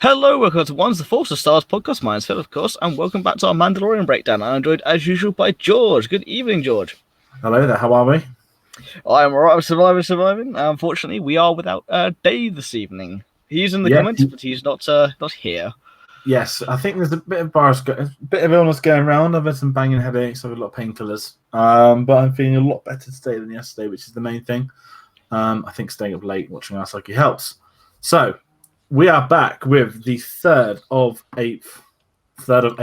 Hello, welcome to One's the Force of Stars podcast. My name's Phil, of course, and welcome back to our Mandalorian breakdown. I'm joined, as usual, by George. Good evening, George. Hello there, how are we? I'm alright, I'm surviving. Unfortunately, we are without Dave this evening. He's in the comments, but he's not here. Yes, I think there's a bit of illness going around. I've had some banging headaches, I've had a lot of painkillers. But I'm feeling a lot better today than yesterday, which is the main thing. I think staying up late watching Our Psyche helps. So, we are back with the third of eight episode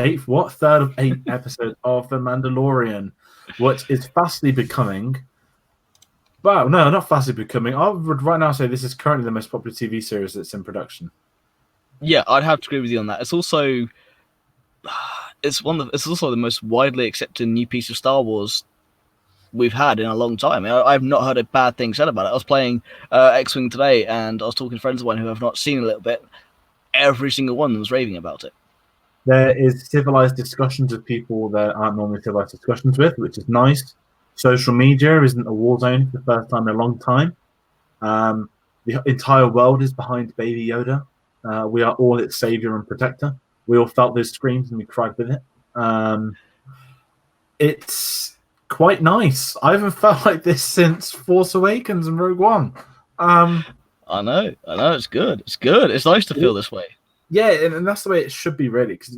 of The Mandalorian, which is fastly becoming... Wow, no, not fastly becoming. I would right now say this is currently the most popular TV series that's in production. Yeah, I'd have to agree with you on that. It's also... It's also the most widely accepted new piece of Star Wars we've had in a long time. I've not heard a bad thing said about it. I was playing X-Wing today, and I was talking to friends of mine who have not seen a little bit. Every single one was raving about it. There is civilized discussions with people that aren't normally civilized discussions with, which is nice. Social media isn't a war zone for the first time in a long time. The entire world is behind Baby Yoda. We are all its savior and protector. We all felt those screams and we cried with it. It's quite nice. I haven't felt like this since Force Awakens and Rogue One. I know. It's good. It's good. It's nice to feel this way. Yeah, and that's the way it should be, really. Because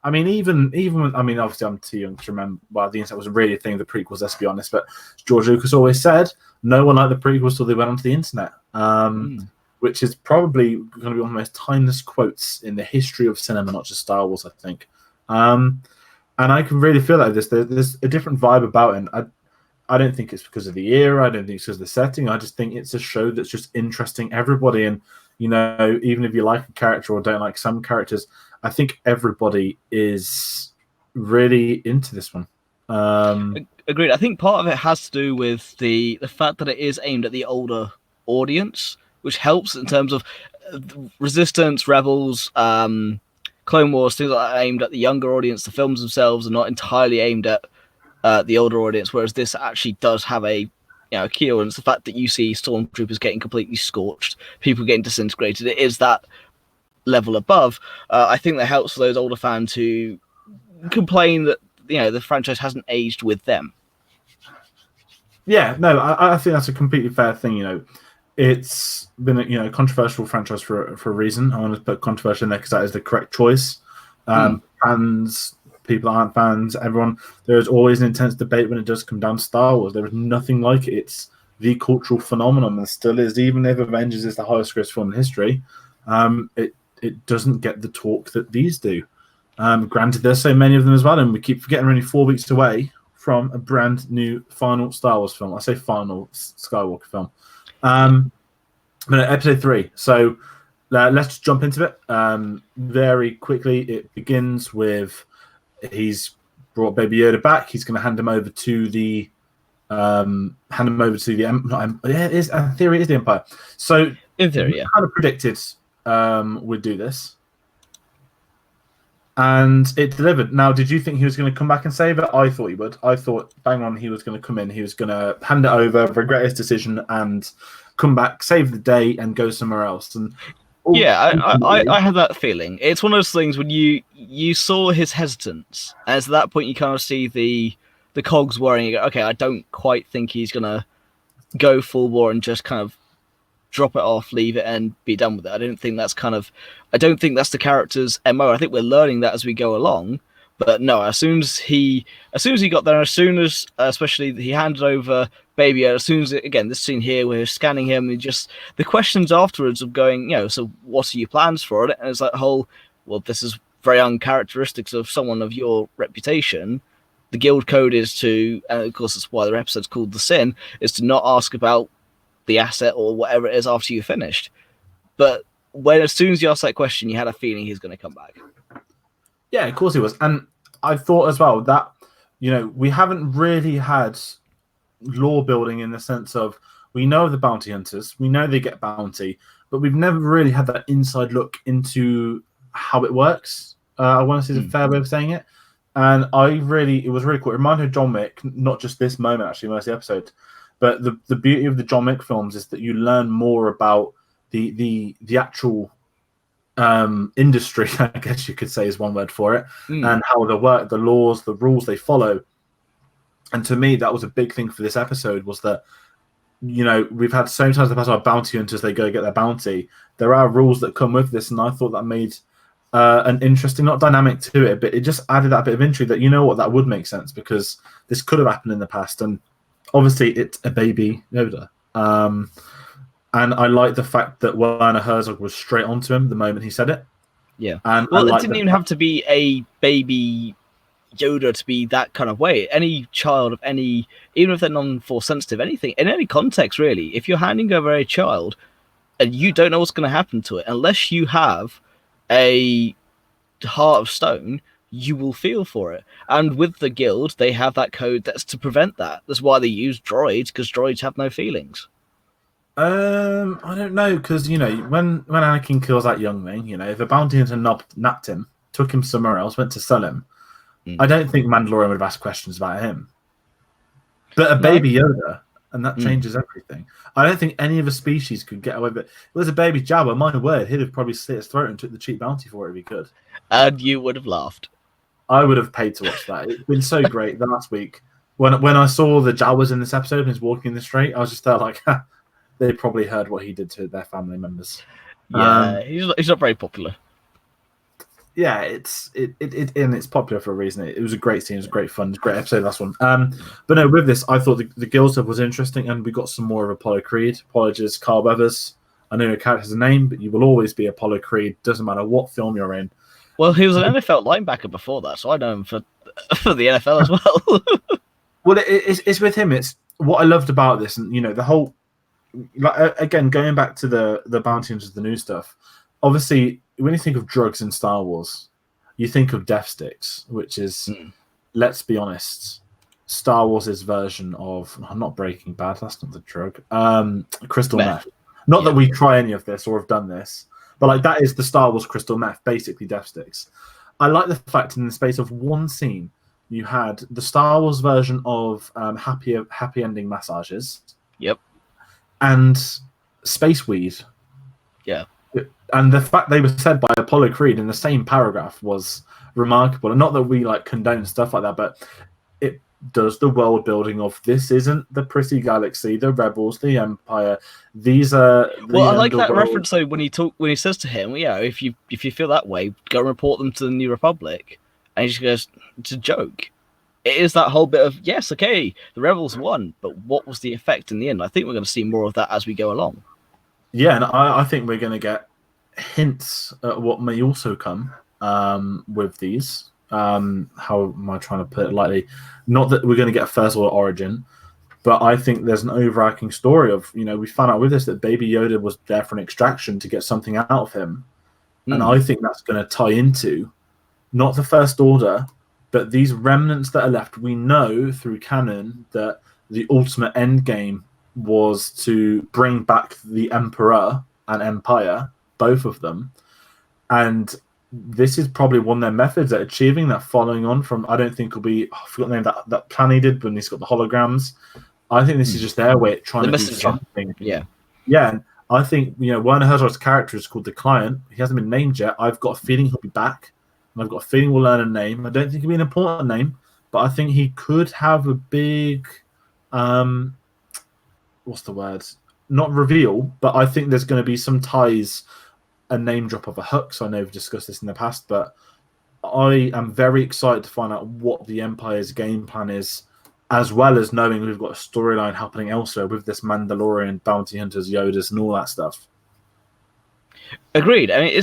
I mean, even with, obviously, I'm too young to remember. Well, the internet was really a thing. The prequels, let's be honest. But George Lucas always said, no one liked the prequels till they went onto the internet. Which is probably going to be one of the most timeless quotes in the history of cinema, not just Star Wars, I think. And I can really feel like this. There's a different vibe about it. I don't think it's because of the era. I don't think it's because of the setting. I just think it's a show that's just interesting everybody. And, even if you like a character or don't like some characters, I think everybody is really into this one. Agreed. I think part of it has to do with the fact that it is aimed at the older audience, which helps in terms of Resistance, Rebels, Clone Wars, things like that aimed at the younger audience. The films themselves are not entirely aimed at the older audience, whereas this actually does have a key audience. The fact that you see stormtroopers getting completely scorched, people getting disintegrated, it is that level above. I think that helps for those older fans who complain that the franchise hasn't aged with them. Yeah, no, I think that's a completely fair thing. It's been a controversial franchise for a reason. I want to put controversial in there because that is the correct choice. Fans, people that aren't fans, everyone, there is always an intense debate when it does come down to Star Wars. There is nothing like it. It's the cultural phenomenon and still is. Even if Avengers is the highest gross film in history, it doesn't get the talk that these do. Granted, there's so many of them as well, and we keep forgetting we're only 4 weeks away from a brand new final Star Wars film. I say final Skywalker film. But episode 3. So let's just jump into it very quickly. It begins with he's brought Baby Yoda back. He's going to hand him over to the Empire. Yeah, it is. In theory, it is the Empire. So in theory, yeah, kind of predicted we'd do this, and it delivered. Now, did you think he was going to come back and save it? I thought he would. I thought bang on, he was going to come in. He was going to hand it over, regret his decision, and come back, save the day, and go somewhere else. And I had that feeling. It's one of those things when you saw his hesitance, and at that point you kind of see the cogs worrying. You go, okay, I don't quite think he's gonna go full bore and just kind of drop it off, leave it, and be done with it. I don't think that's the character's MO. I think we're learning that as we go along. But no, as soon as he got there, especially he handed over Baby Yoda, as soon as again this scene here where he's scanning him, and just the questions afterwards of going, so what are your plans for it? And it's like this is very uncharacteristic of someone of your reputation. The guild code is to, and of course that's why the episode's called The Sin, is to not ask about the asset or whatever it is after you've finished. But as soon as you asked that question, you had a feeling he's going to come back. Yeah, of course he was. And I thought as well that, we haven't really had lore building in the sense of we know the bounty hunters, we know they get bounty, but we've never really had that inside look into how it works. I want to say it's a fair way of saying it. And it was really cool. It reminded me of John Wick, not just this moment, actually, most of the episode. But the beauty of the John Wick films is that you learn more about the actual industry, I guess you could say is one word for it, Mm. and how the laws, the rules they follow. And to me, that was a big thing for this episode, was that, we've had so many times in the past about bounty hunters, they go get their bounty. There are rules that come with this, and I thought that made an interesting, not dynamic to it, but it just added that bit of intrigue that, that would make sense, because this could have happened in the past, and obviously it's a baby Yoda. And I like the fact that Werner Herzog was straight onto him the moment he said it. Yeah. And well, it didn't even have to be a baby Yoda to be that kind of way. Any child of any, even if they're non-force sensitive, anything, in any context really, if you're handing over a child and you don't know what's going to happen to it, unless you have a heart of stone, you will feel for it. And with the guild, they have that code that's to prevent that. That's why they use droids, because droids have no feelings. I don't know, because when Anakin kills that youngling, if a bounty hunter napped him, took him somewhere else, went to sell him, I don't think Mandalorian would have asked questions about him. But a baby Yoda, and that changes everything. I don't think any other species could get away with it. If it was a baby Jabba, my word, he'd have probably slit his throat and took the cheap bounty for it if he could. And you would have laughed. I would have paid to watch that. It's been so great. The last week, when I saw the Jawas in this episode and he's walking in the street, I was just there like, they probably heard what he did to their family members. Yeah, he's not very popular. Yeah, it's popular for a reason. It was a great scene, it was great fun, it was a great episode, last one. But no, with this, I thought the guild stuff was interesting, and we got some more of Apollo Creed. Apologies, Carl Weathers. I know your character's a name, but you will always be Apollo Creed. Doesn't matter what film you're in. Well, he was an NFL linebacker before that, so I know him for the NFL as well. Well, it's with him. It's what I loved about this, and the whole, again, going back to the bounty hunters, the new stuff. Obviously, when you think of drugs in Star Wars, you think of death sticks, which is, let's be honest, Star Wars' version of, not Breaking Bad, that's not the drug, crystal meth. Not that we try any of this or have done this, but that is the Star Wars crystal meth, basically death sticks. I like the fact in the space of one scene, you had the Star Wars version of happy ending massages. Yep. And space weed. Yeah. And the fact they were said by Apollo Creed in the same paragraph was remarkable. And not that we condone stuff like that, but it does the world building of this isn't the pretty galaxy, the rebels, the Empire. These are well, I like that reference though when he says to him, if you feel that way, go and report them to the New Republic. And he just goes, it's a joke. It is that whole bit of, yes, okay, the rebels won, but what was the effect in the end? I think we're going to see more of that as we go along. Yeah, and I think we're going to get hints at what may also come with these. How am I trying to put it lightly? Not that we're going to get a First Order origin, but I think there's an overarching story of, we found out with this that Baby Yoda was there for an extraction to get something out of him. And I think that's going to tie into not the First Order, but these remnants that are left. We know through canon that the ultimate end game was to bring back the Emperor and Empire, both of them. And this is probably one of their methods at achieving that, following on from, I don't think it'll be, I forgot the name that plan he did when he's got the holograms. I think this is just their way of trying to do something. Yeah. Yeah, and I think, Werner Herzog's character is called the Client. He hasn't been named yet. I've got a feeling he'll be back. And I've got a feeling we'll learn a name. I don't think it'll be an important name, but I think he could have a big, what's the word? Not reveal, but I think there's going to be some ties, a name drop of a Hux. I know we've discussed this in the past, but I am very excited to find out what the Empire's game plan is, as well as knowing we've got a storyline happening elsewhere with this Mandalorian, bounty hunters, Yodas, and all that stuff. Agreed. I mean,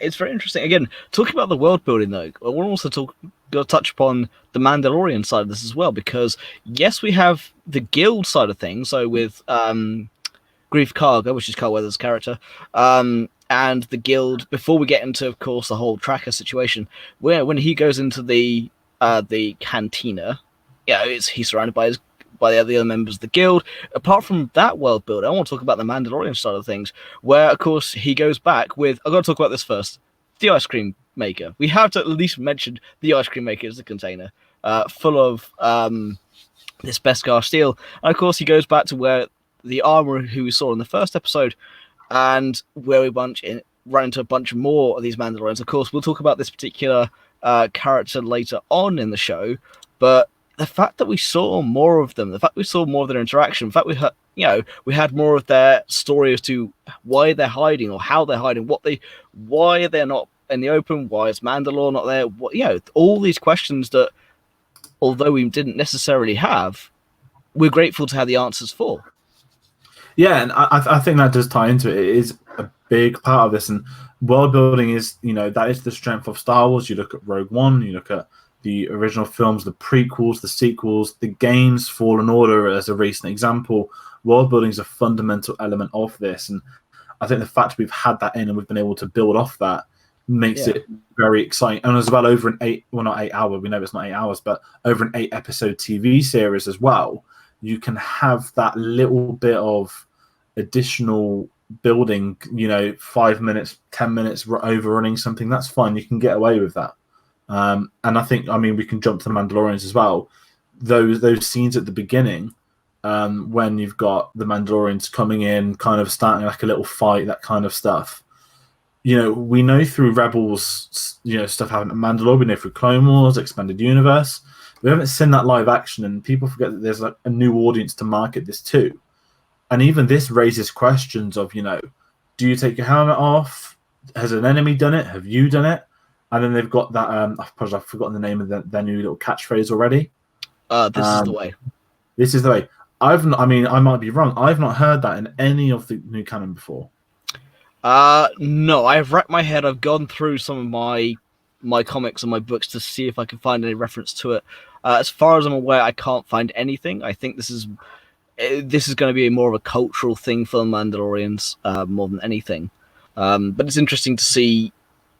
it's very interesting. Again, talking about the world building, though, I want to also touch upon the Mandalorian side of this as well, because yes, we have the guild side of things. So with Grief Karga, which is Carl Weathers' character, and the guild. Before we get into, of course, the whole tracker situation, where when he goes into the cantina, he's surrounded by the other members of the guild. Apart from that world build, I want to talk about the Mandalorian side of things, where, of course, he goes back with... I've got to talk about this first. The ice cream maker. We have to at least mention the ice cream maker as a container full of this Beskar steel. And, of course, he goes back to where the armorer who we saw in the first episode, and where we bunch in run into a bunch more of these Mandalorians. Of course, we'll talk about this particular character later on in the show, but the fact that we saw more of them, the fact we saw more of their interaction, the fact we had more of their story as to why they're hiding or how they're hiding, why they're not in the open, why is Mandalore not there? All these questions that, although we didn't necessarily have, we're grateful to have the answers for. Yeah, and I think that does tie into it. It is a big part of this, and world building is, that is the strength of Star Wars. You look at Rogue One, you look at the original films, the prequels, the sequels, the games, Fallen Order as a recent example. World building is a fundamental element of this, and I think the fact we've had that in and we've been able to build off that makes it very exciting. And as well, over not 8 hour, we know it's not 8 hours, but over an 8 episode TV series as well, you can have that little bit of additional building, 5 minutes, 10 minutes overrunning something. That's fine. You can get away with that. And I think, we can jump to the Mandalorians as well. Those scenes at the beginning, when you've got the Mandalorians coming in, kind of starting like a little fight, that kind of stuff. We know through Rebels, stuff happened at Mandalore. We know through Clone Wars, Expanded Universe. We haven't seen that live action, and people forget that there's like a new audience to market this to. And even this raises questions of, do you take your helmet off? Has an enemy done it? Have you done it? And then they've got that. I've forgotten the name of their new little catchphrase already. This is the way. This is the way. I might be wrong. I've not heard that in any of the new canon before. No, I've racked my head. I've gone through some of my comics and my books to see if I can find any reference to it. As far as I'm aware, I can't find anything. I think this is going to be more of a cultural thing for the Mandalorians, more than anything. But it's interesting to see,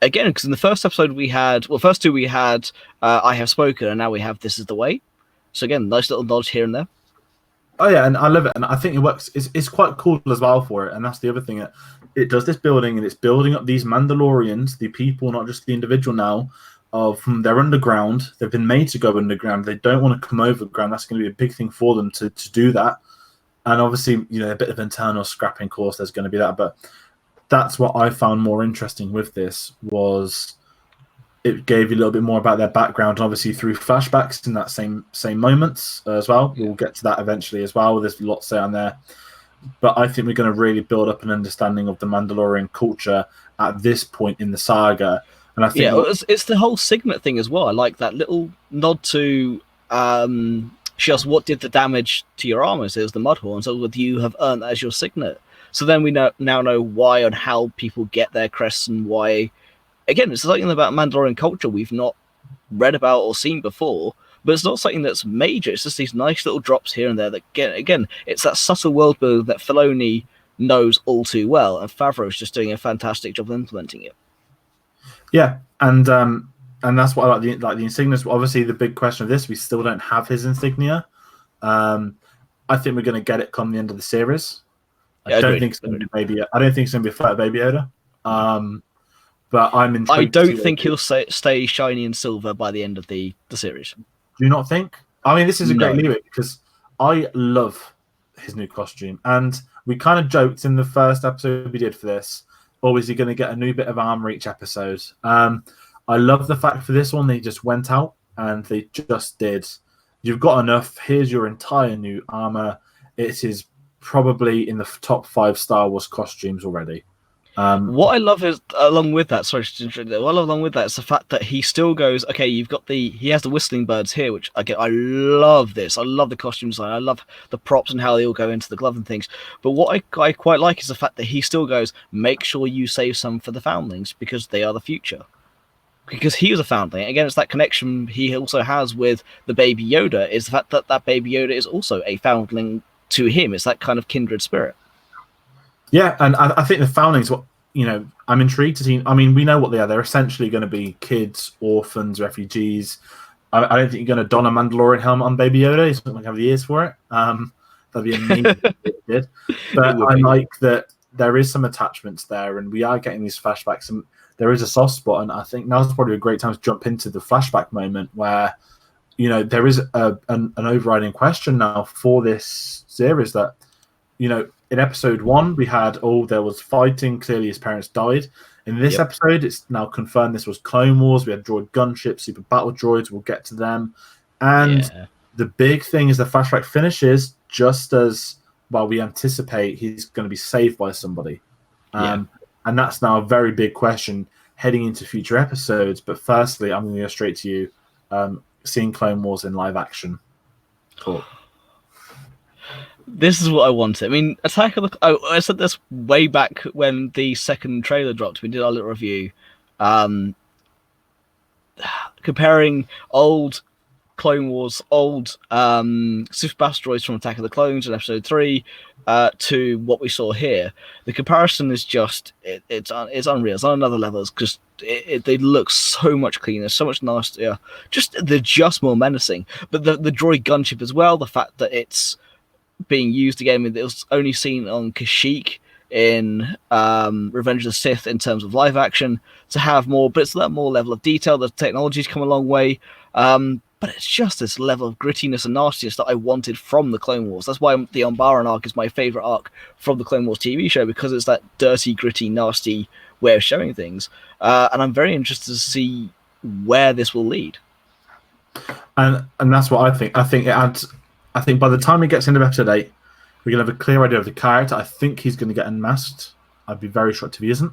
again, because in the first episode first two we had I Have Spoken, and now we have This Is the Way. So again, nice little nod here and there. Oh yeah, and I love it, and I think it works. It's quite cool as well for it, and that's the other thing. It does this building, and it's building up these Mandalorians, the people, not just the individual now. They're underground. They've been made to go underground. They don't want to come overground. That's going to be a big thing for them to do that. And obviously, a bit of internal scrapping, of course, there's going to be that. But that's what I found more interesting with this, was it gave you a little bit more about their background, obviously through flashbacks in that same moments as well. We'll get to that eventually as well. There's a lot to say on there. But I think we're going to really build up an understanding of the Mandalorian culture at this point in the saga. And I think it's the whole signet thing as well. I like that little nod to she asked, what did the damage to your armor? So it was the Mudhorn. So would you have earned that as your signet? So then we now know why and how people get their crests, and why. Again, it's something about Mandalorian culture we've not read about or seen before, but it's not something that's major. It's just these nice little drops here and there that, again, it's that subtle world building that Filoni knows all too well, and Favreau's just doing a fantastic job of implementing it. Yeah, and that's what I like the insignias. Obviously, the big question of this, we still don't have his insignia. I think we're going to get it come the end of the series. I don't think it's going to be a Fett Baby Yoda. But I'm intrigued. I don't think he'll stay shiny and silver by the end of the series. Do you not think? This is a great leeway, because I love his new costume, and we kind of joked in the first episode we did for this. Or is he going to get a new bit of armor each episode? I love the fact for this one they just went out and they just did. You've got enough. Here's your entire new armor. It is probably in the top 5 Star Wars costumes already. What I love is, along with that, is the fact that he still goes, okay, he has the whistling birds here, which I love this. I love the costume design. I love the props and how they all go into the glove and things. But what I quite like is the fact that he still goes, make sure you save some for the foundlings, because they are the future. Because he was a foundling. Again, it's that connection he also has with the Baby Yoda, is the fact that Baby Yoda is also a foundling to him. It's that kind of kindred spirit. Yeah, and I think the foundlings, I'm intrigued to see. We know what they are. They're essentially going to be kids, orphans, refugees. I don't think you're going to don a Mandalorian helmet on Baby Yoda. He's not going to have the ears for it. That'd be amazing if it did. But I like that there is some attachments there, and we are getting these flashbacks, and there is a soft spot. And I think now's probably a great time to jump into the flashback moment where, there is an overriding question now for this series that, in episode 1, we had, there was fighting. Clearly, his parents died. In this Yep. episode, it's now confirmed this was Clone Wars. We had droid gunships, super battle droids. We'll get to them. And the big thing is the flashback finishes just as, well, we anticipate he's going to be saved by somebody. And that's now a very big question heading into future episodes. But firstly, I'm going to go straight to you. Seeing Clone Wars in live action. Cool. This is what I wanted. I mean, Attack of the... I said this way back when the second trailer dropped. We did our little review. Comparing old Clone Wars, old Super Battle Droids from Attack of the Clones in Episode 3 to what we saw here. The comparison is just... It's unreal. It's on another level. It's just... They look so much cleaner, so much nastier. They're just more menacing. But the droid gunship as well, the fact that it's being used again, it was only seen on Kashyyyk in Revenge of the Sith in terms of live action, to have more, but it's that more level of detail. The technology's come a long way, but it's just this level of grittiness and nastiness that I wanted from the Clone Wars. That's why the Umbaran arc is my favorite arc from the Clone Wars TV show, because it's that dirty, gritty, nasty way of showing things, and I'm very interested to see where this will lead. And that's what I think. I think by the time he gets into episode 8, we're going to have a clear idea of the character. I think he's going to get unmasked. I'd be very shocked if he isn't.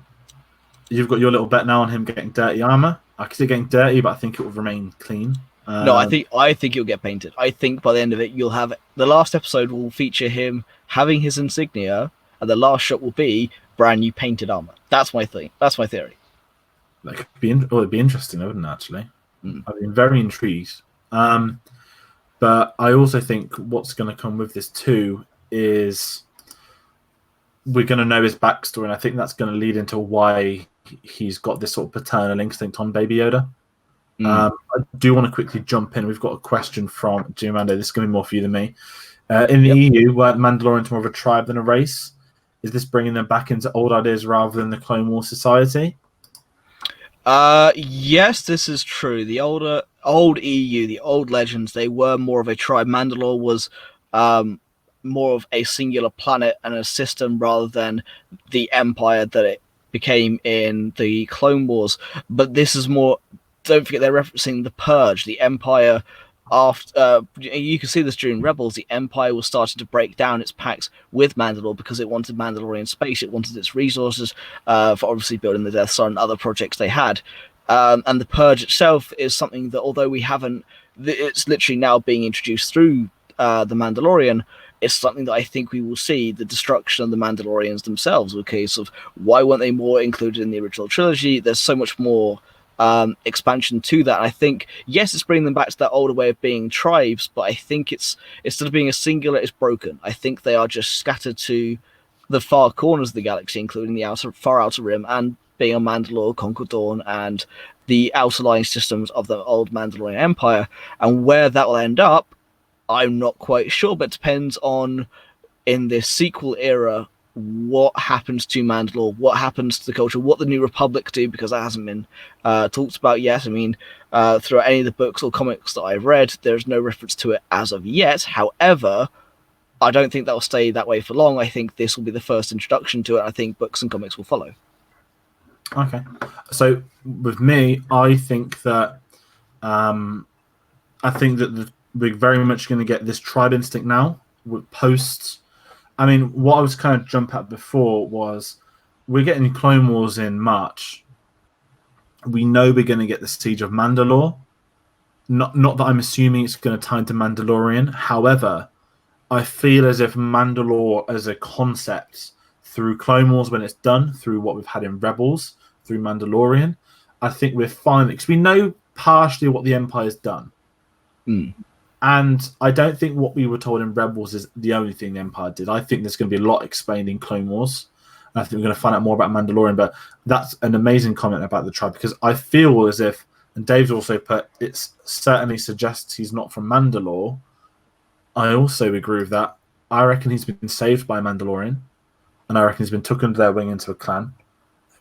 You've got your little bet now on him getting dirty armor. I can see it getting dirty, but I think it will remain clean. No, I think it'll get painted. I think by the end of it, you'll have... The last episode will feature him having his insignia, and the last shot will be brand new painted armor. That's my thing. That's my theory. It'd be interesting, wouldn't it, actually? I've been very intrigued. But I also think what's going to come with this too is we're going to know his backstory, and I think that's going to lead into why he's got this sort of paternal instinct on Baby Yoda. I do want to quickly jump in. We've got a question from Jim Mando. This is going to be more for you than me. In the EU, weren't Mandalorians more of a tribe than a race? Is this bringing them back into old ideas rather than the Clone Wars society? Yes, this is true. The old EU, the old legends, they were more of a tribe. Mandalore was more of a singular planet and a system rather than the empire that it became in the Clone Wars. But this is more... Don't forget, they're referencing the Purge, the Empire. After you can see this during Rebels, the Empire was starting to break down its pacts with Mandalore because it wanted Mandalorian space, it wanted its resources for obviously building the Death Star and other projects they had. And the Purge itself is something that, although we haven't, it's literally now being introduced through the Mandalorian. It's something that I think we will see, the destruction of the Mandalorians themselves. A case of why weren't they more included in the original trilogy? There's so much more expansion to that. And I think, yes, it's bringing them back to that older way of being tribes, but I think it's, instead of being a singular, it's broken. I think they are just scattered to the far corners of the galaxy, including the far outer rim, and being on Mandalore, Conquer Dawn, and the outer line systems of the old Mandalorian Empire. And where that will end up, I'm not quite sure, but it depends on, in this sequel era, what happens to Mandalore, what happens to the culture, what the New Republic do, because that hasn't been talked about yet. I mean, throughout any of the books or comics that I've read, there's no reference to it as of yet. However, I don't think that will stay that way for long. I think this will be the first introduction to it. I think books and comics will follow. Okay. So with me, I think that we're very much going to get this tribe instinct now with posts. I mean, what I was kind of jump at before was we're getting Clone Wars in March. We know we're going to get the Siege of Mandalore. Not that I'm assuming it's going to tie into Mandalorian. However, I feel as if Mandalore as a concept through Clone Wars, when it's done, through what we've had in Rebels, through Mandalorian, I think we're finally... Because we know partially what the Empire's done. And I don't think what we were told in Rebels is the only thing the Empire did. I think there's going to be a lot explained in Clone Wars. And I think we're going to find out more about Mandalorian. But that's an amazing comment about the tribe, because I feel as if, and Dave's also put, it certainly suggests he's not from Mandalore. I also agree with that. I reckon he's been saved by a Mandalorian, and I reckon he's been took under their wing into a clan.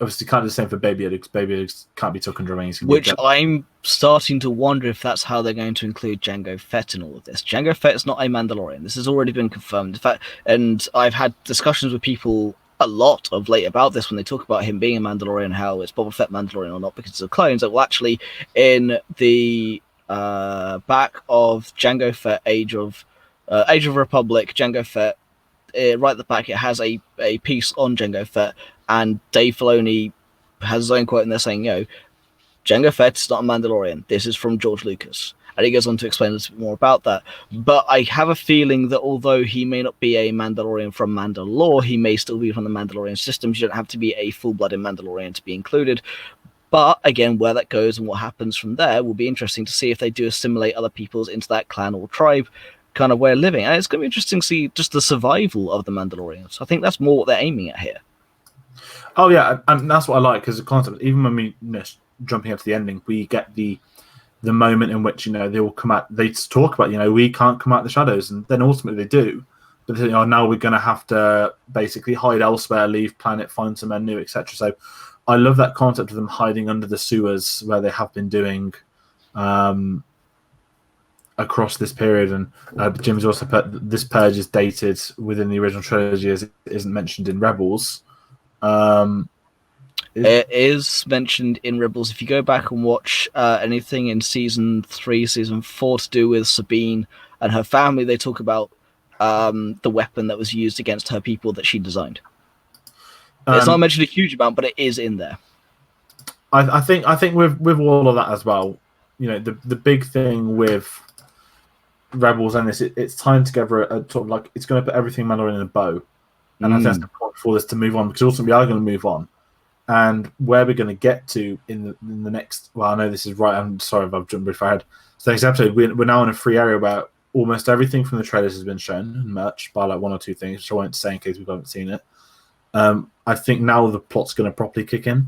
Obviously, can't do the same for Baby Yoda, because Baby Yoda can't be took under a wing. Which I'm starting to wonder if that's how they're going to include Jango Fett in all of this. Jango Fett is not a Mandalorian. This has already been confirmed. In fact, and I've had discussions with people a lot of late about this when they talk about him being a Mandalorian, how it's Boba Fett Mandalorian or not because it's a clone. So, well, actually, in the back of Jango Fett, Age of Republic, Jango Fett, right at the back, it has a piece on Jango Fett, and Dave Filoni has his own quote in there saying, Jango Fett's not a Mandalorian. This is from George Lucas. And he goes on to explain a little bit more about that. But I have a feeling that although he may not be a Mandalorian from Mandalore, he may still be from the Mandalorian systems. You don't have to be a full-blooded Mandalorian to be included. But again, where that goes and what happens from there will be interesting to see if they do assimilate other peoples into that clan or tribe kind of way of living. And it's going to be interesting to see just the survival of the Mandalorians. I think that's more what they're aiming at here. Oh, yeah, and that's what I like, because the concept, even when we jumping into the ending, we get the moment in which they all come out. They talk about we can't come out the shadows, and then ultimately they do. But now we're going to have to basically hide elsewhere, leave planet, find somewhere new, etc. So I love that concept of them hiding under the sewers where they have been doing across this period. And Jim's also put this purge is dated within the original trilogy, as it isn't mentioned in Rebels. It is mentioned in Rebels. If you go back and watch anything in season 3, season 4 to do with Sabine and her family, they talk about the weapon that was used against her people that she designed. It's not mentioned a huge amount, but it is in there. I think with all of that as well, the big thing with Rebels and this, it's tying together a sort of like it's going to put everything Mandalorian in a bow, and I think that's the point for this to move on, because ultimately we are going to move on. And where we're going to get to in the next... Well, I know this is right. I'm sorry if I've jumped very far ahead. So next episode, we're now in a free area where almost everything from the trailers has been shown and merch, by like one or two things, which I won't say in case we haven't seen it. I think now the plot's going to properly kick in.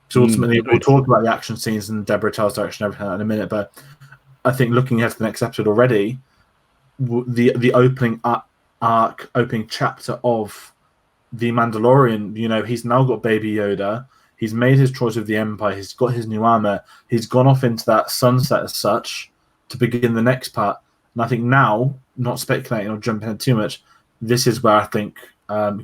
So ultimately, we'll talk about the action scenes and Deborah Chow's direction and everything in a minute. But I think looking ahead to the next episode already, the opening arc, opening chapter of the Mandalorian, he's now got Baby Yoda. He's made his choice with the Empire. He's got his new armor. He's gone off into that sunset as such to begin the next part. And I think now, not speculating or jumping in too much, this is where I think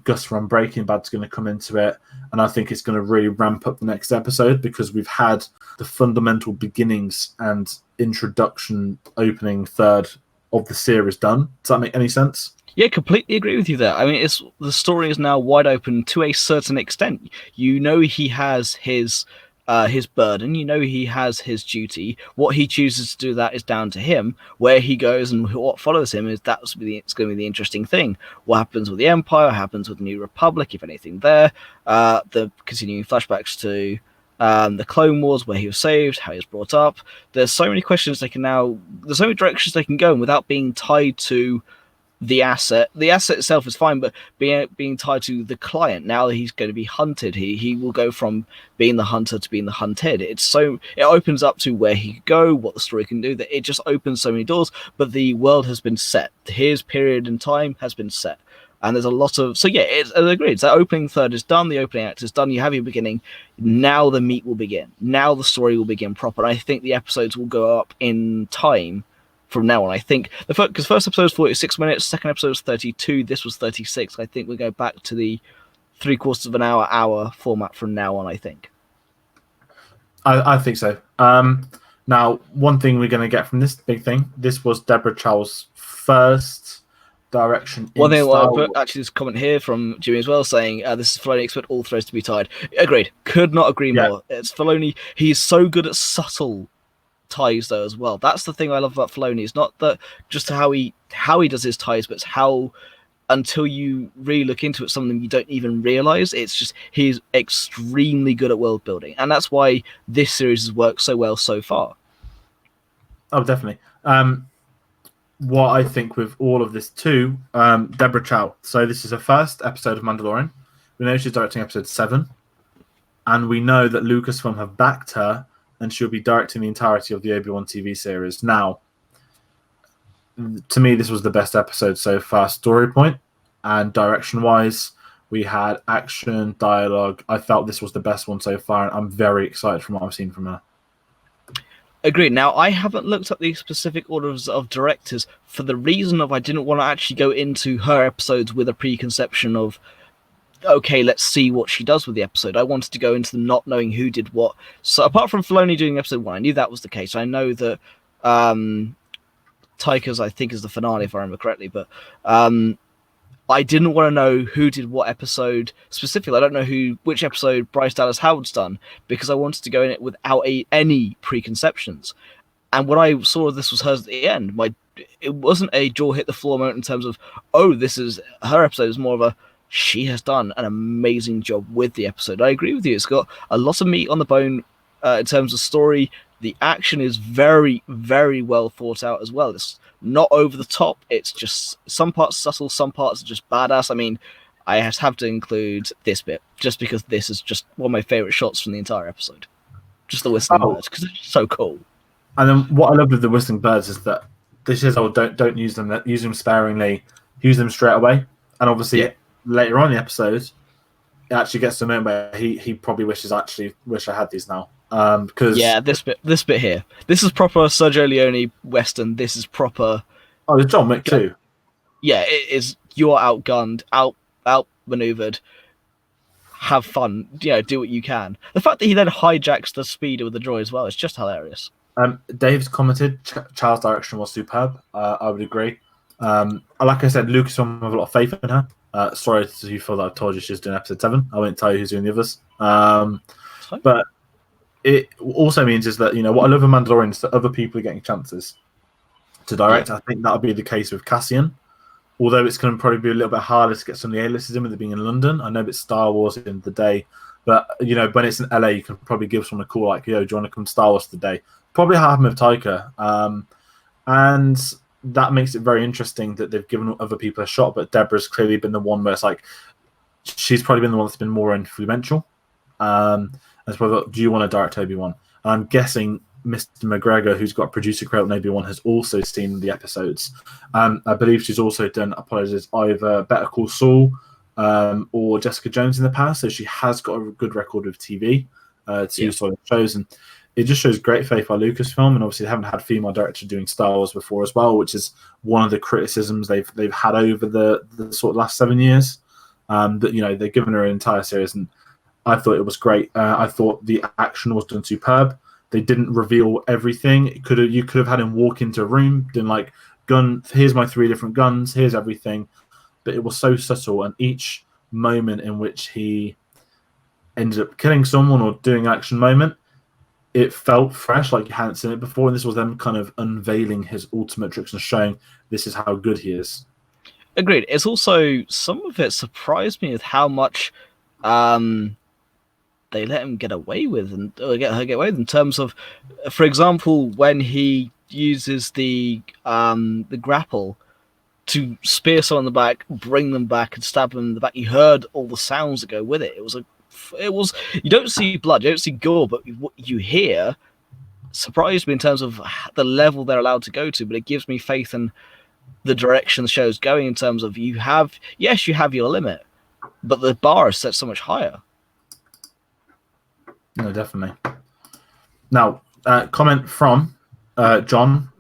Gus from Breaking Bad's going to come into it. And I think it's going to really ramp up the next episode, because we've had the fundamental beginnings and introduction opening third of the series done. Does that make any sense? Yeah, completely agree with you there. I mean, the story is now wide open to a certain extent. He has his burden. He has his duty. What he chooses to do, that is down to him. Where he goes and what follows him it's going to be the interesting thing. What happens with the Empire? What happens with the New Republic, if anything there? The continuing flashbacks to the Clone Wars, where he was saved, how he was brought up. There's so many questions there's so many directions they can go in without being tied to the asset. The asset itself is fine, but being tied to the client, now that he's going to be hunted, he will go from being the hunter to being the hunted. It opens up to where he could go, what the story can do, that it just opens so many doors, but the world has been set. His period in time has been set. And there's a lot of... So yeah, I agree. That opening third is done, the opening act is done, you have your beginning. Now the meat will begin. Now the story will begin proper. And I think the episodes will go up in time from now on. I think because first episode is 46 minutes, second episode is 32, this was 36. I think we'll go back to the 3/4 of an hour format from now on, I think. I think so. Now, one thing we're going to get from this big thing, this was Deborah Chow's first direction. One thing I put actually this comment here from Jimmy as well, saying this is Filoni, expect all threads to be tied. Agreed. Could not agree more. It's Filoni. He's so good at subtle ties though as well. That's the thing I love about Filoni. It's not that just how he does his ties, but it's how, until you really look into it, something you don't even realize. It's just he's extremely good at world building, and that's why this series has worked so well so far. Oh, definitely. What I think with all of this too, Deborah Chow. So this is her first episode of Mandalorian. We know she's directing episode 7, and we know that Lucasfilm have backed her, and she'll be directing the entirety of the Obi-Wan TV series. Now, to me, this was the best episode so far, story point and direction-wise. We had action, dialogue. I felt this was the best one so far, and I'm very excited from what I've seen from her. Agreed. Now, I haven't looked up the specific orders of directors for the reason of I didn't want to actually go into her episodes with a preconception of okay, let's see what she does with the episode. I wanted to go into them not knowing who did what. So apart from Filoni doing episode 1, I knew that was the case. I know that Taika's, I think, is the finale, if I remember correctly, but I didn't want to know who did what episode specifically. I don't know which episode Bryce Dallas Howard's done, because I wanted to go in it without any preconceptions. And when I saw this was hers at the end, it wasn't a jaw hit the floor moment in terms of, oh, this is her episode. It was more of a, she has done an amazing job with the episode. I agree with you. It's got a lot of meat on the bone in terms of story. The action is very, very well thought out as well. It's not over the top. It's just some parts subtle, some parts are just badass. I mean, I have to include this bit just because this is just one of my favorite shots from the entire episode. Just the whistling birds, because it's so cool. And then what I love with the whistling birds is that this is, don't use them. Use them sparingly. Use them straight away. And obviously, later on in the episode, it actually gets to the moment where he probably wish I had these now. Because this bit here, this is proper Sergio Leone Western. This is proper. Oh, there's John Wick too. Yeah, it is. You're outgunned, outmaneuvered. Have fun, do what you can. The fact that he then hijacks the speeder with the droid as well is just hilarious. Dave's commented, Charles' direction was superb. I would agree. Like I said, Lucasfilm have a lot of faith in her. Sorry to you feel that I've told you she's doing episode 7. I won't tell you who's doing the others. But it also means is that, what I love in Mandalorian is that other people are getting chances to direct. I think that'll be the case with Cassian. Although it's going to probably be a little bit harder to get some of the A-listers in with it being in London. I know it's Star Wars in the day. But, when it's in LA, you can probably give someone a call like, yo, do you want to come to Star Wars today? Probably happen with Taika. And that makes it very interesting that they've given other people a shot, but Deborah's clearly been the one where it's like, she's probably been the one that's been more influential. As well, do you want to direct Obi-Wan? And I'm guessing Mr. McGregor, who's got producer credit on Obi-Wan, has also seen the episodes. I believe she's also done, apologies, either Better Call Saul or Jessica Jones in the past, so she has got a good record with TV to sort of shows, and it just shows great faith by Lucasfilm, and obviously they haven't had female director doing Star Wars before as well, which is one of the criticisms they've had over the sort of last 7 years. That they've given her an entire series, and I thought it was great. I thought the action was done superb. They didn't reveal everything. You could have had him walk into a room, doing like, gun. Here's my 3 different guns. Here's everything, but it was so subtle, and each moment in which he ended up killing someone or doing an action moment, it felt fresh, like you hadn't seen it before, and this was them kind of unveiling his ultimate tricks and showing this is how good he is. Agreed. It's also, some of it surprised me with how much they let him get away with, or get her get away with, in terms of, for example, when he uses the grapple to spear someone in the back, bring them back, and stab them in the back. You heard all the sounds that go with it. It was. You don't see blood, you don't see gore, but what you hear surprised me in terms of the level they're allowed to go to. But it gives me faith in the direction the show's going in terms of you have your limit, but the bar is set so much higher. No, definitely. Now, comment from John.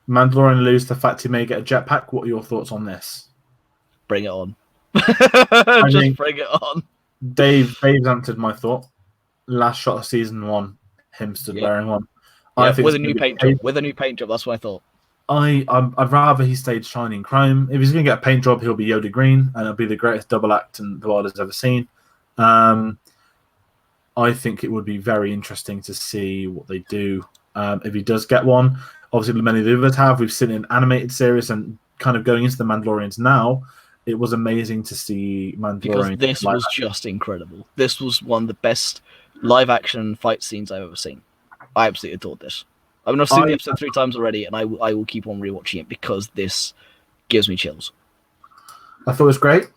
Mandalorian lose the fact he may get a jetpack. What are your thoughts on this? Bring it on. Bring it on. Dave's answered my thought. Last shot of season 1, him stood wearing one. Yeah, with a new paint job. With a new paint job, that's what I thought. I'd rather he stayed shining chrome. If he's going to get a paint job, he'll be Yoda green, and it'll be the greatest double act the world has ever seen. I think it would be very interesting to see what they do if he does get one. Obviously, many of the others have. We've seen it in animated series, and kind of going into the Mandalorians now, it was amazing to see Mandalorian. Because this was just incredible. This was one of the best live-action fight scenes I've ever seen. I absolutely adored this. I mean, I've seen the episode 3 times already, and I will keep on rewatching it because this gives me chills. I thought it was great.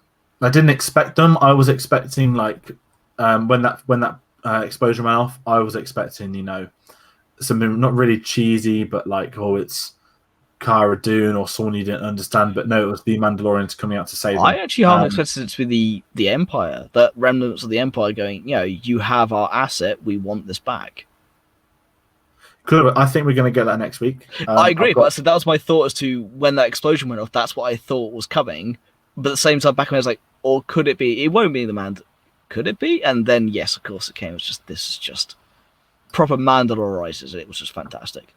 I didn't expect them. I was expecting when that explosion went off, I was expecting something not really cheesy, but it's Cara Dune or someone you didn't understand. But no, it was the Mandalorians coming out to save them. I actually half expected it to be the Empire, the remnants of the Empire going, you have our asset, we want this back. Cool. I think we're going to get that next week. I agree, but that was my thought as to when that explosion went off. That's what I thought was coming. But at the same time, back when I was like, or could it be? It won't be the Mand. Could it be? And then yes, of course it came. It's just this is just proper Mandalorian. It was just fantastic.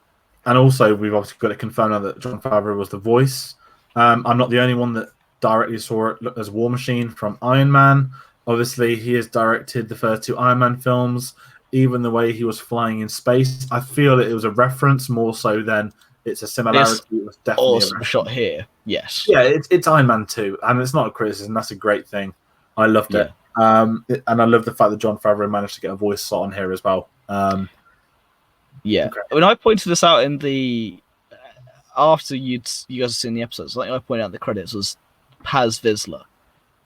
And also, we've obviously got to confirm now that Jon Favreau was the voice. I'm not the only one that directly saw it as War Machine from Iron Man. Obviously, he has directed the first 2 Iron Man films. Even the way he was flying in space, I feel that it was a reference more so than it's a similarity. It was definitely awesome shot here. Yes. Yeah, it's Iron Man 2, and it's not a criticism. That's a great thing. I loved it. And I love the fact that Jon Favreau managed to get a voice slot on here as well. Yeah. Okay. When I pointed this out in the after you guys have seen the episodes, I pointed out in the credits was Paz Vizsla.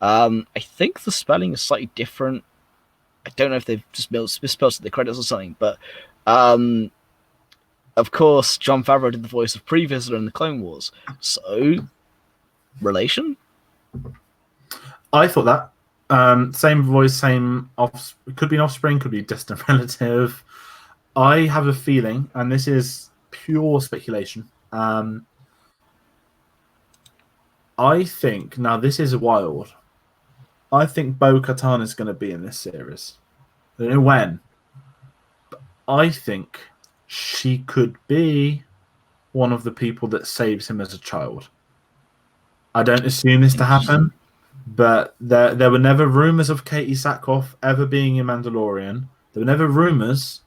I think the spelling is slightly different. I don't know if they've just misspelled the credits or something, but of course, Jon Favreau did the voice of Pre-Vizsla in the Clone Wars. So, relation? I thought that. Same voice, same could be an offspring, could be a distant relative. I have a feeling, and this is pure speculation. I think, now this is wild. I think Bo-Katan is going to be in this series. I don't know when. But I think she could be one of the people that saves him as a child. I don't assume this to happen, but there were never rumors of Katie Sackhoff ever being in Mandalorian. There were never rumors,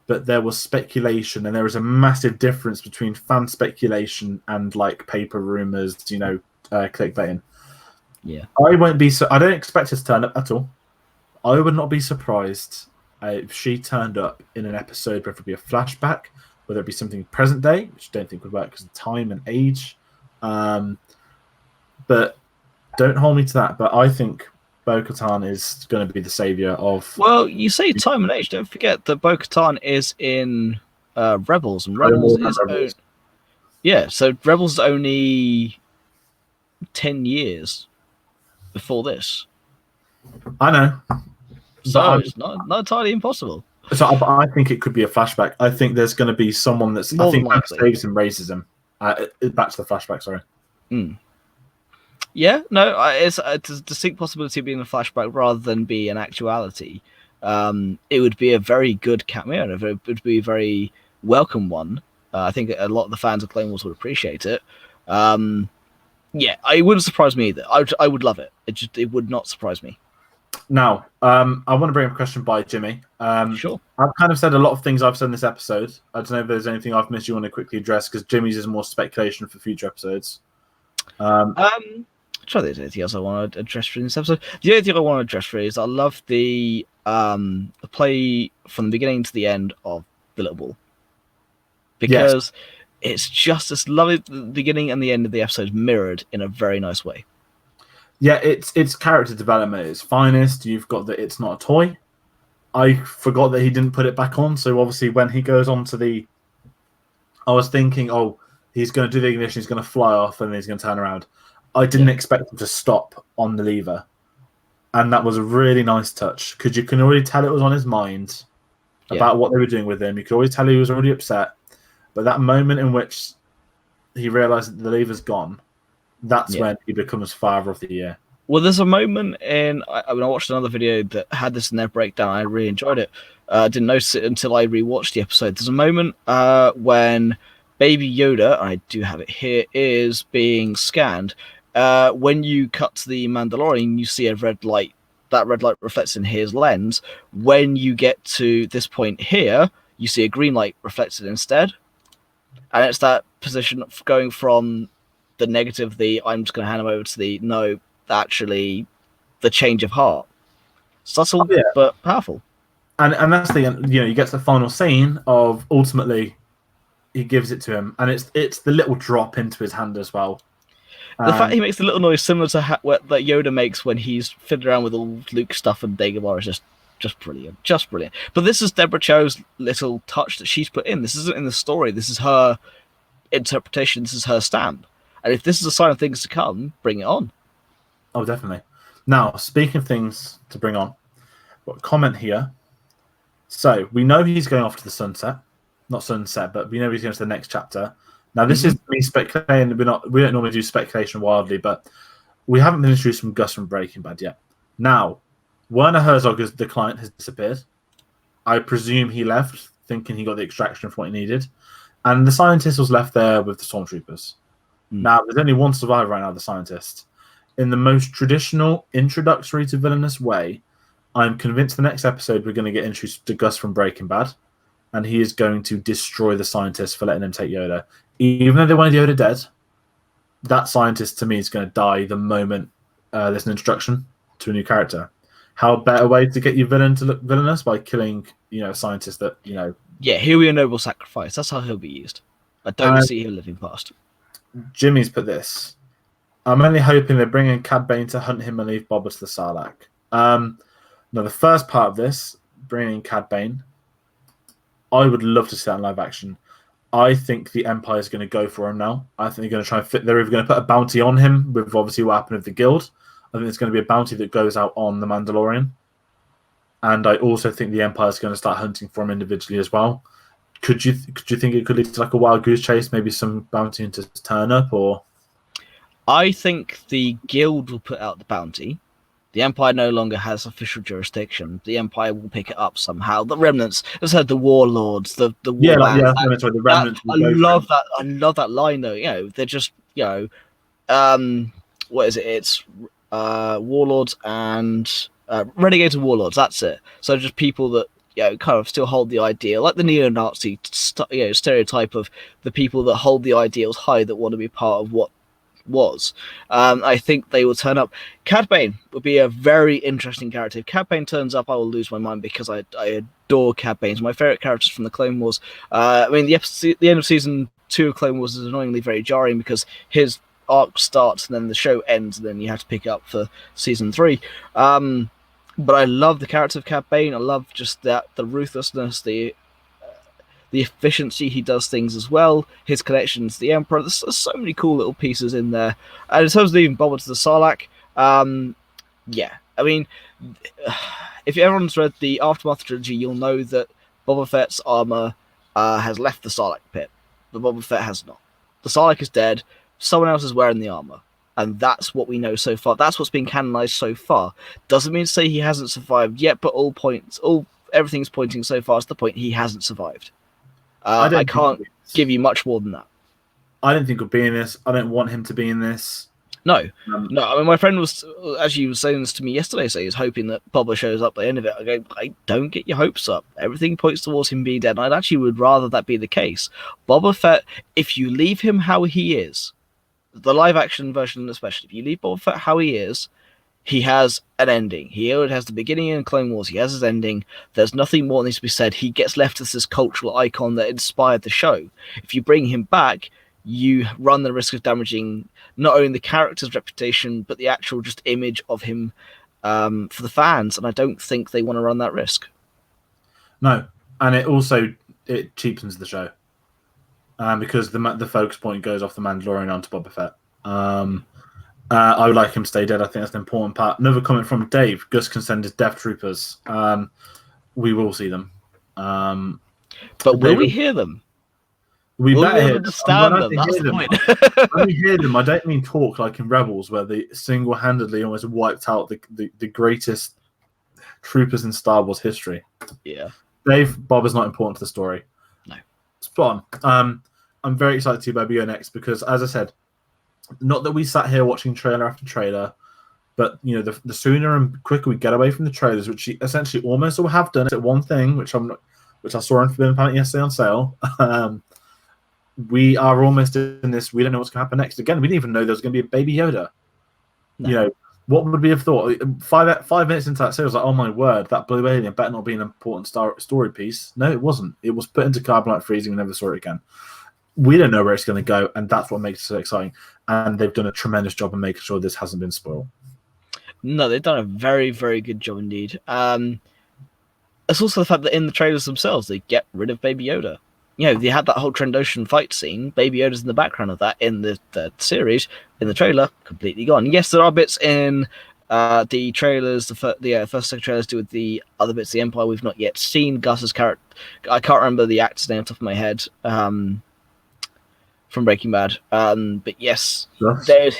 but there was speculation, and there is a massive difference between fan speculation and like paper rumors, clickbaiting. Yeah, I won't be. I don't expect her to turn up at all. I would not be surprised if she turned up in an episode, preferably a flashback, whether it be something present day, which I don't think would work because of time and age. But don't hold me to that. But I think Bo-Katan is going to be the savior of. Well, you say time and age. Don't forget that Bo-Katan is in Rebels, and Rebels is so Rebels is only 10 years before this. I know. So it's not entirely impossible. So I think it could be a flashback. I think there's going to be someone that's. More I think than saves him, raises him. Back to the flashback. Sorry. Yeah, no, it's a distinct possibility of being a flashback rather than be an actuality. It would be a very good cameo, and it would be a very welcome one. I think a lot of the fans of Clone Wars would appreciate it. Yeah, it wouldn't surprise me either. I would love it. It would not surprise me. Now, I want to bring up a question by Jimmy. Sure. I've kind of said a lot of things I've said in this episode. I don't know if there's anything I've missed you want to quickly address, because Jimmy's is more speculation for future episodes. Try there's anything else I want to address for this episode. The only thing I want to address for is I love the play from the beginning to the end of the Little Ball. Because it's just as lovely. The beginning and the end of the episode mirrored in a very nice way. Yeah, it's character development at its finest. You've got that it's not a toy. I forgot that he didn't put it back on. So obviously when he goes on to I was thinking, he's going to do the ignition, he's going to fly off, and then he's going to turn around. I didn't expect him to stop on the lever. And that was a really nice touch, because you can already tell it was on his mind about what they were doing with him. You could always tell he was already upset. But that moment in which he realized that the lever's gone, that's when he becomes Father of the Year. Well, there's a moment I watched another video that had this in their breakdown. I really enjoyed it. I didn't notice it until I rewatched the episode. There's a moment when Baby Yoda, I do have it here, is being scanned. When you cut to the Mandalorian, you see a red light. That red light reflects in his lens. When you get to this point here, you see a green light reflected instead. And it's that position of going from the negative, I'm just going to hand him over, to the no, actually, the change of heart. Subtle, but powerful. And that's you get to the final scene of ultimately he gives it to him, and it's the little drop into his hand as well. The fact he makes the little noise similar to what that Yoda makes when he's fiddling around with all Luke stuff and Dagobah is just brilliant. Just brilliant. But this is Deborah Cho's little touch that she's put in. This isn't in the story. This is her interpretation. This is her stamp. And if this is a sign of things to come, bring it on. Oh, definitely. Now, speaking of things to bring on, got a comment here. So, we know he's going off to the sunset. Not sunset, but we know he's going to the next chapter. Now, this is me speculating. We don't normally do speculation wildly, but we haven't been introduced from Gus from Breaking Bad yet. Now, Werner Herzog, as the client, has disappeared. I presume he left thinking he got the extraction from what he needed. And the scientist was left there with the stormtroopers. Now, there's only one survivor right now, the scientist. In the most traditional, introductory to villainous way, I'm convinced the next episode we're going to get introduced to Gus from Breaking Bad, and he is going to destroy the scientist for letting him take Yoda. Even though they wanted Yoda dead, that scientist, to me, is going to die the moment there's an introduction to a new character. How better way to get your villain to look villainous by killing, a scientist that, Yeah, he'll be a noble sacrifice. That's how he'll be used. I don't see him living past. Jimmy's put this. I'm only hoping they bring in Cad Bane to hunt him and leave Boba to the Sarlacc. Now, the first part of this, bringing in Cad Bane, I would love to see that in live action. I think the Empire is going to go for him now. I think they're going to try and fit. They're either going to put a bounty on him with obviously what happened with the Guild. I think there's going to be a bounty that goes out on the Mandalorian. And I also think the Empire is going to start hunting for him individually as well. Could you think it could lead to like a wild goose chase, maybe some bounty into turn up, or? I think the Guild will put out the bounty. The Empire no longer has official jurisdiction. The Empire will pick it up somehow. The remnants, as I said, the warlords, the the remnants. I love that. I love that line though. They're just what is it? It's warlords and renegades and warlords. That's it. So just people that kind of still hold the ideal, like the neo-Nazi stereotype of the people that hold the ideals high that want to be part of what was. I think they will turn up. Cad Bane would be a very interesting character. If Cad Bane turns up, I will lose my mind because I adore Cad Bane. He's my favorite characters from the Clone Wars. The end of season 2 of Clone Wars is annoyingly very jarring because his arc starts and then the show ends and then you have to pick it up for season 3. But I love the character of Cad Bane. I love just the ruthlessness, the efficiency he does things as well, his connections to the Emperor. There's so many cool little pieces in there. And in terms of even Boba to the Sarlacc, if everyone's read the Aftermath trilogy, you'll know that Boba Fett's armor has left the Sarlacc pit, but Boba Fett has not. The Sarlacc is dead. Someone else is wearing the armor. And that's what we know so far. That's what's been canonized so far. Doesn't mean to say he hasn't survived yet, but everything's pointing so far to the point he hasn't survived. I can't give you much more than that. I don't think he'll be in this. I don't want him to be in this. No. I mean, my friend was actually was saying this to me yesterday. So he was hoping that Boba shows up at the end of it. I go, don't get your hopes up. Everything points towards him being dead. And I actually would rather that be the case. Boba Fett, if you leave him how he is, the live action version especially, if you leave Boba Fett how he is, he has an ending. He has the beginning in Clone Wars. He has his ending. There's nothing more that needs to be said. He gets left as this cultural icon that inspired the show. If you bring him back, you run the risk of damaging not only the character's reputation, but the actual just image of him for the fans. And I don't think they want to run that risk. No. And it cheapens the show. Because the focus point goes off the Mandalorian onto Boba Fett. I would like him to stay dead. I think that's an important part. Another comment from Dave. Gus can send his Death Troopers. We will see them. But will we hear them? We better understand them. That's the point. When we hear them, I don't mean talk like in Rebels, where they single-handedly almost wiped out the greatest troopers in Star Wars history. Yeah. Bob is not important to the story. No. Spot on. I'm very excited to see Baby Yoda next because, as I said, not that we sat here watching trailer after trailer, but the sooner and quicker we get away from the trailers, which essentially almost all have done, is one thing which I saw on Forbidden Planet yesterday on sale. We are almost in this. We don't know what's going to happen next. Again, we didn't even know there was going to be a Baby Yoda. No. What would we have thought? 5 minutes into that series, like, oh my word, that blue alien better not be an important story piece. No, it wasn't. It was put into carbonite freezing. We never saw it again. We don't know where it's going to go, and that's what makes it so exciting. And they've done a tremendous job of making sure this hasn't been spoiled. No, they've done a very, very good job indeed. It's also the fact that in the trailers themselves, they get rid of Baby Yoda. They had that whole Trandoshan fight scene. Baby Yoda's in the background of that in the series. In the trailer, completely gone. Yes, there are bits in the trailers, the first second trailers do with the other bits of the Empire we've not yet seen. Gus's character, I can't remember the actor's name off the top of my head, from Breaking Bad. But yes, there's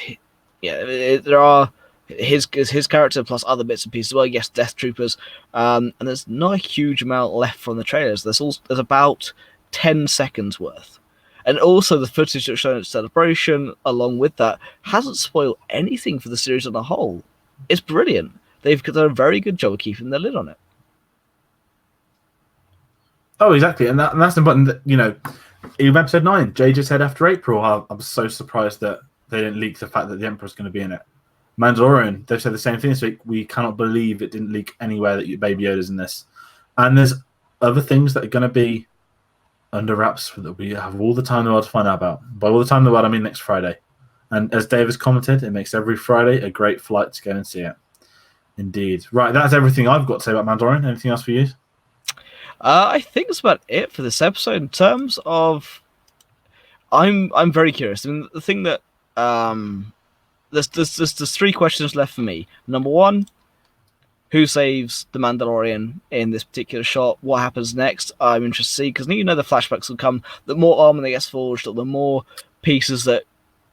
there are his character plus other bits and pieces as well. Yes, Death Troopers, and there's not a huge amount left from the trailers. There's about 10 seconds worth, and also the footage that's shown at Celebration, along with that, hasn't spoiled anything for the series on a whole. It's brilliant. They've done a very good job of keeping their lid on it. Oh, exactly, and that's important. You know, in episode 9, Jay just said after April, I'm so surprised that they didn't leak the fact that the Emperor's going to be in it. Mandalorian, they've said the same thing this week. We cannot believe it didn't leak anywhere that Baby Yoda's in this. And there's other things that are going to be under wraps that we have all the time in the world to find out about. By all the time in the world, I mean next Friday. And as Dave has commented, it makes every Friday a great flight to go and see it. Indeed. Right, that's everything I've got to say about Mandalorian. Anything else for you? I think that's about it for this episode. In terms of, I'm very curious. I mean, the thing that there's 3 questions left for me. Number 1, who saves the Mandalorian in this particular shot? What happens next? I'm interested to see, because you know the flashbacks will come. The more armor that gets forged, the more pieces that,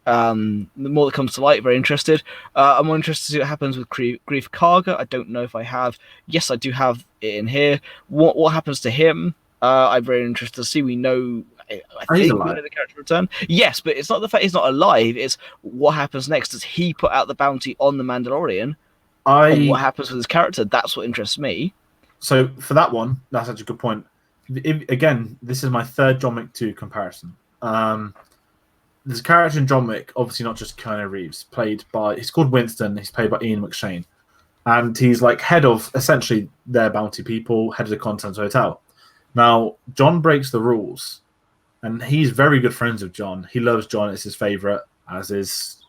the more that comes to light. Very interested. I'm more interested to see what happens with Grief Karga. I don't know if I have. Yes, I do have it in here. What happens to him? I'm very interested to see. We know. I think we know the character return. Yes, but it's not the fact he's not alive. It's what happens next. Does he put out the bounty on the Mandalorian? And what happens with his character? That's what interests me. So for that one, that's such a good point. Again, this is my 3rd John Wick 2 comparison. There's a character in John Wick, obviously not just Keanu Reeves, he's called Winston. He's played by Ian McShane, and he's like head of essentially their bounty people, head of the Continental Hotel. Now, John breaks the rules, and he's very good friends with John. He loves John; it's his favorite, as is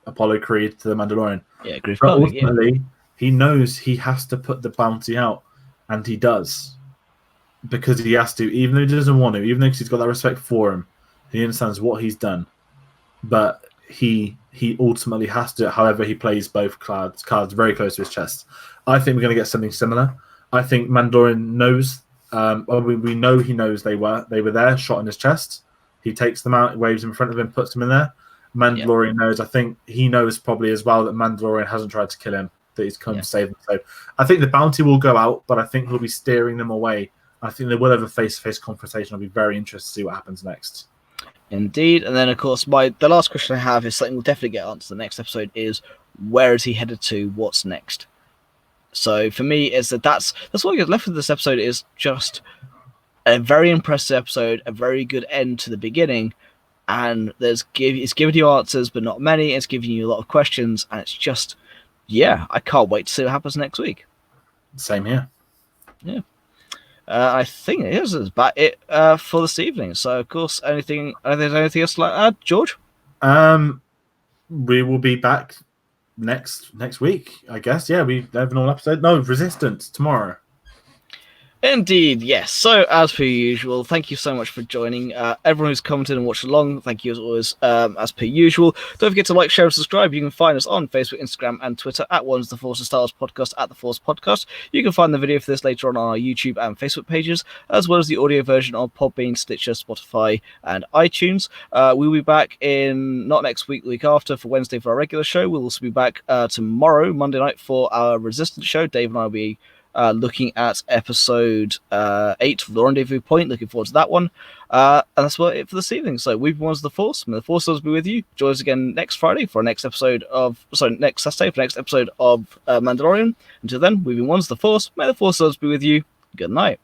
Apollo Creed to the Mandalorian. Yeah, Grief But ultimately, he knows he has to put the bounty out, and he does because he has to, even though he doesn't want to, even though he's got that respect for him. He understands what he's done, but he ultimately has to. However, he plays both cards very close to his chest. I think we're going to get something similar. I think Mandalorian knows. We know he knows they were there, shot in his chest. He takes them out, waves them in front of him, puts them in there. Mandalorian knows. I think he knows probably as well that Mandalorian hasn't tried to kill him. That he's come to save them. So I think the bounty will go out, but I think he'll be steering them away. I think they will have a face-to-face confrontation. I'll be very interested to see what happens next. Indeed, and then of course the last question I have is something we'll definitely get answered in the next episode: is where is he headed to? What's next? So for me, is that's what I get left with this episode is just a very impressive episode, a very good end to the beginning, and it's giving you answers, but not many. It's giving you a lot of questions, and it's just I can't wait to see what happens next week. Same here. Yeah. I think it is about it for this evening. So, of course, anything else to add, George? We will be back next week, I guess. Yeah, we have an all episode. No, Resistance tomorrow. Indeed, yes. So, as per usual, thank you so much for joining. Everyone who's commented and watched along, thank you as always, as per usual. Don't forget to like, share, and subscribe. You can find us on Facebook, Instagram, and Twitter at One's The Force of Star Wars Podcast, at The Force Podcast. You can find the video for this later on our YouTube and Facebook pages, as well as the audio version on Podbean, Stitcher, Spotify, and iTunes. We'll be back not next week, the week after, for Wednesday for our regular show. We'll also be back tomorrow, Monday night, for our Resistance show. Dave and I will be looking at episode 8 of The Rendezvous Point. Looking forward to that one. And that's about it for this evening. So we've been Ones of the Force. May the Force will be with you. Join us again next Friday for our next Saturday for the next episode of Mandalorian. Until then, we've been Ones of the Force. May the Force be with you. Good night.